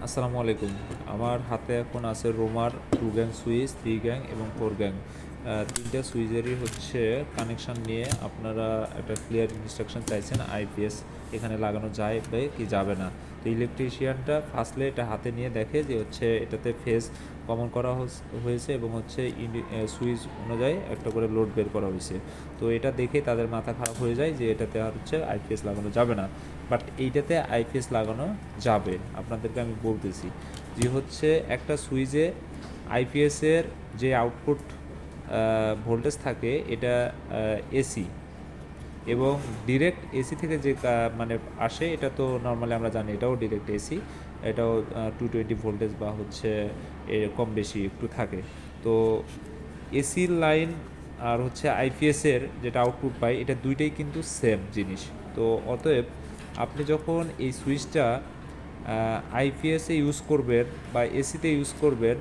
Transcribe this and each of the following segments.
আসসালামু আলাইকুম। আমার হাতে এখন আছে রোমার 2 গ্যাং সুইচ, 3 গ্যাং এবং 4 গ্যাং। 3টা সুইচেরই হচ্ছে কানেকশান নিয়ে আপনারা একটা ক্লিয়ার ইনস্ট্রাকশন চাইছেন আইপিএস এখানে লাগানো যায় কি যাবে না। তো ইলেকট্রিশিয়ানটা ফার্স্টলি এটা হাতে নিয়ে দেখে যে হচ্ছে এটাতে ফেজ কমন করা হয়েছে এবং হচ্ছে সুইচ অনুযায়ী একটা করে লোড বের করা হয়েছে। তো এটা দেখে তাদের মাথা খারাপ হয়ে যায় যে এটাতে আর হচ্ছে আইপিএস লাগানো যাবে না। বাট এইটাতে আইপিএস লাগানো যাবে। আপনাদেরকে আমি বলতেছি যে হচ্ছে একটা সুইচে আইপিএসের যে আউটপুট ভোল্টেজ থাকে এটা এসি, এবং ডিরেক্ট এসি থেকে যে মানে আসে এটা তো নর্মালি আমরা জানি এটাও ডিরেক্ট এসি, এটাও 220 ভোল্টেজ বা হচ্ছে কম বেশি একটু থাকে। তো এসির লাইন আর হচ্ছে আইপিএসের যেটা আউটপুট পাই এটা দুইটাই কিন্তু সেম জিনিস। তো অতএব আপনি যখন এই সুইচটা আইপিএসে ইউজ করবেন বা এসিতে ইউজ করবেন,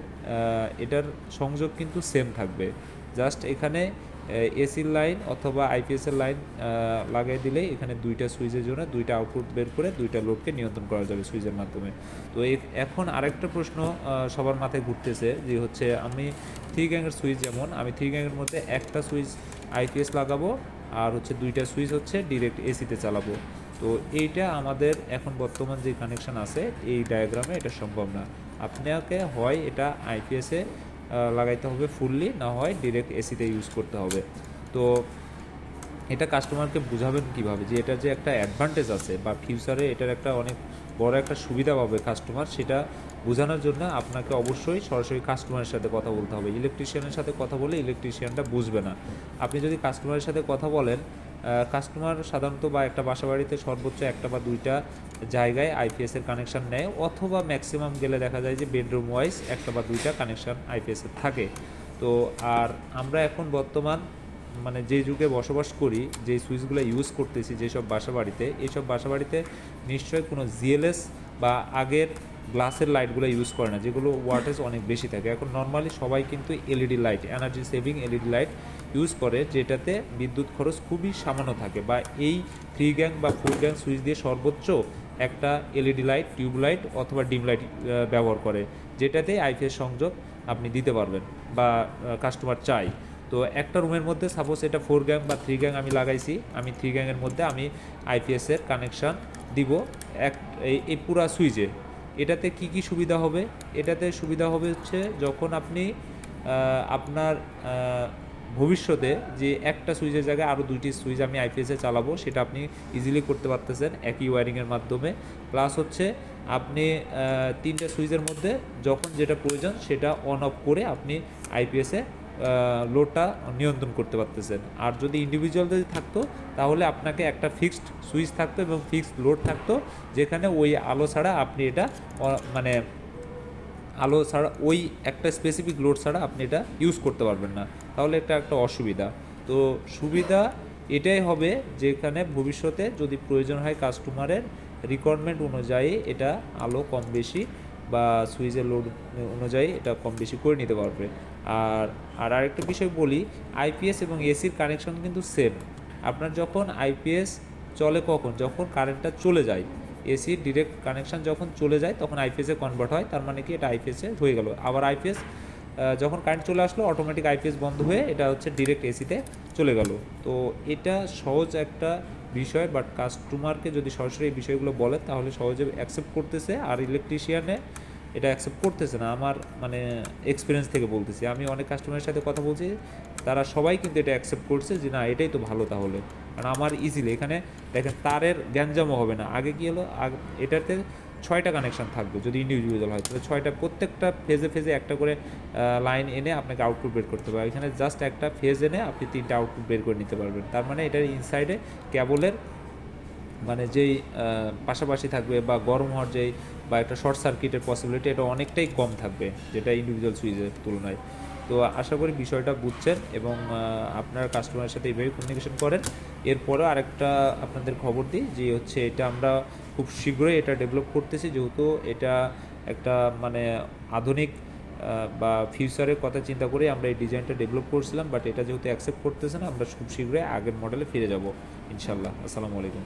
এটার সংযোগ কিন্তু সেম থাকবে। জাস্ট এখানে এসির লাইন অথবা আইপিএসের লাইন লাগিয়ে দিলেই এখানে দুইটা সুইচের জন্য দুইটা আউটপুট বের করে দুইটা লোডকে নিয়ন্ত্রণ করা যাবে সুইচের মাধ্যমে। তো এখন আরেকটা প্রশ্ন সবার মাথায় ঘুরতেছে যে হচ্ছে আমি 3 গ্যাংয়ের সুইচ, যেমন আমি 3 গ্যাংয়ের মধ্যে একটা সুইচ আইপিএস লাগাবো আর হচ্ছে দুইটা সুইচ হচ্ছে ডিরেক্ট এসিতে চালাবো। তো এইটা আমাদের এখন বর্তমান যে কানেকশান আছে এই ডায়াগ্রামে এটা সম্ভব না। আপনাকে হয় এটা আইপিএসে লাগাইতে হবে ফুললি, না হয় ডিরেক্ট এসিতে ইউজ করতে হবে। তো এটা কাস্টমারকে বুঝাবেন কিভাবে যে এটা যে একটা অ্যাডভান্টেজ আছে বা ফিউচারে এটার একটা অনেক বড় একটা সুবিধা পাবে কাস্টমার, সেটা বোঝানোর জন্য আপনাকে অবশ্যই সরাসরি কাস্টমারের সাথে কথা বলতে হবে। ইলেকট্রিশিয়ানের সাথে কথা বলে ইলেকট্রিশিয়ানটা বুঝবে না। আপনি যদি কাস্টমারের সাথে কথা বলেন, কাস্টমার সাধারণত বা একটা বাসাবাড়িতে সর্বোচ্চ একটা বা দুইটা জায়গায় আইপিএসের কানেকশান নেয়, অথবা ম্যাক্সিমাম গেলে দেখা যায় যে বেডরুম ওয়াইজ একটা বা দুইটা কানেকশান আইপিএসের থাকে। তো আর আমরা এখন বর্তমান মানে যে যুগে বসবাস করি, যে সুইচগুলো ইউজ করতেছি যেসব বাসাবাড়িতে, এইসব বাসাবাড়িতে নিশ্চয়ই কোনো জিএলএস বা আগের গ্লাসের লাইটগুলো ইউজ করে না, যেগুলো ওয়াটেজ অনেক বেশি থাকে। এখন নর্মালি সবাই কিন্তু LED light, energy saving LED light use করে, যেটাতে বিদ্যুৎ খরচ খুবই সামান্য থাকে। বা এই 3 গ্যাং বা 4 গ্যাং সুইচ দিয়ে সর্বোচ্চ একটা এলইডি লাইট, টিউব লাইট অথবা ডিম লাইট ব্যবহার করে, যেটাতে আইপিএস সংযোগ আপনি দিতে পারবেন বা কাস্টমার চাই। তো একটা রুমের মধ্যে সাপোজ এটা 4 গ্যাং বা 3 গ্যাং আমি লাগাইছি, আমি 3 গ্যাংয়ের মধ্যে আমি আইপিএসের কানেকশান দিব এক এই পুরা সুইচে। এটাতে কি কি সুবিধা হবে? এটাতে সুবিধা হবে হচ্ছে যখন আপনি আপনার ভবিষ্যতে যে একটা সুইচের জায়গায় আরও দুইটি সুইচ আমি আইপিএসে চালাবো, সেটা আপনি ইজিলি করতে পারতেছেন একই ওয়্যারিংয়ের মাধ্যমে। প্লাস হচ্ছে আপনি 3টে সুইচের মধ্যে যখন যেটা প্রয়োজন সেটা অন অফ করে আপনি আইপিএসে লোডটা নিয়ন্ত্রণ করতে পারতেছেন। আর যদি ইন্ডিভিজুয়াল যদি থাকতো তাহলে আপনাকে একটা ফিক্সড সুইচ থাকতো এবং ফিক্সড লোড থাকতো, যেখানে ওই আলো ছাড়া আপনি এটা মানে আলো ছাড়া ওই একটা স্পেসিফিক লোড ছাড়া আপনি এটা ইউজ করতে পারবেন না। তাহলে এটা একটা অসুবিধা। তো সুবিধা এটাই হবে যেখানে ভবিষ্যতে যদি প্রয়োজন হয় কাস্টমারের রিকোয়ারমেন্ট অনুযায়ী এটা আলো কম বেশি বা সুইচের লোড অনুযায়ী এটা কম বেশি করে নিতে পারবে। আর আরেকটা বিষয় বলি, আইপিএস এবং এসির কানেকশন কিন্তু সেম। আপনার যখন আইপিএস চলে কখন, যখন কারেন্টটা চলে যায়। এসির ডিরেক্ট কানেকশান যখন চলে যায় তখন আইপিএসে কনভার্ট হয়, তার মানে কি এটা আইপিএসে হয়ে গেল। আবার আইপিএস যখন কারেন্ট চলে আসলো অটোমেটিক আইপিএস বন্ধ হয়ে এটা হচ্ছে ডিরেক্ট এসিতে চলে গেল। তো এটা সহজ একটা বিষয়, বাট কাস্টমারকে যদি সরাসরি এই বিষয়গুলো বলে তাহলে সহজে অ্যাকসেপ্ট করতেছে, আর ইলেকট্রিশিয়ানে এটা অ্যাকসেপ্ট করতেছে না। আমার মানে এক্সপিরিয়েন্স থেকে বলতেছি, আমি অনেক কাস্টমারের সাথে কথা বলছি, তারা সবাই কিন্তু এটা অ্যাকসেপ্ট করছে যে না এটাই তো ভালো। তাহলে কারণ আমার ইজিলি এখানে দেখেন তারের গ্যাঞ্জামও হবে না। আগে কী হলো, এটাতে 6টা কানেকশান থাকবে যদি ইন্ডিভিজুয়াল হয়, তাহলে 6টা প্রত্যেকটা ফেজে ফেজে একটা করে লাইন এনে আপনাকে আউটপুট বের করতে হবে। এখানে জাস্ট একটা ফেজ এনে আপনি 3টা আউটপুট বের করে নিতে পারবেন। তার মানে এটার ইনসাইডে কেবলের মানে যেই পাশাপাশি থাকবে বা গরম হওয়ার যেই বা একটা শর্ট সার্কিটের পসিবিলিটি এটা অনেকটাই কম থাকবে যেটা ইন্ডিভিজুয়াল সুইচের তুলনায়। তো আশা করি বিষয়টা বুঝছেন এবং আপনার কাস্টমারের সাথে এইভাবে কমিউনিকেশন করেন। এরপরেও আরেকটা আপনাদের খবর দিই যে হচ্ছে এটা আমরা খুব শীঘ্রই এটা ডেভেলপ করতেছি, যেহেতু এটা একটা মানে আধুনিক বা ফিউচারের কথা চিন্তা করে আমরা এই ডিজাইনটা ডেভেলপ করছিলাম। বাট এটা যেহেতু অ্যাকসেপ্ট করতেছে না, আমরা খুব শীঘ্রই আগের মডেলে ফিরে যাব ইনশাল্লাহ। আসসালামু আলাইকুম।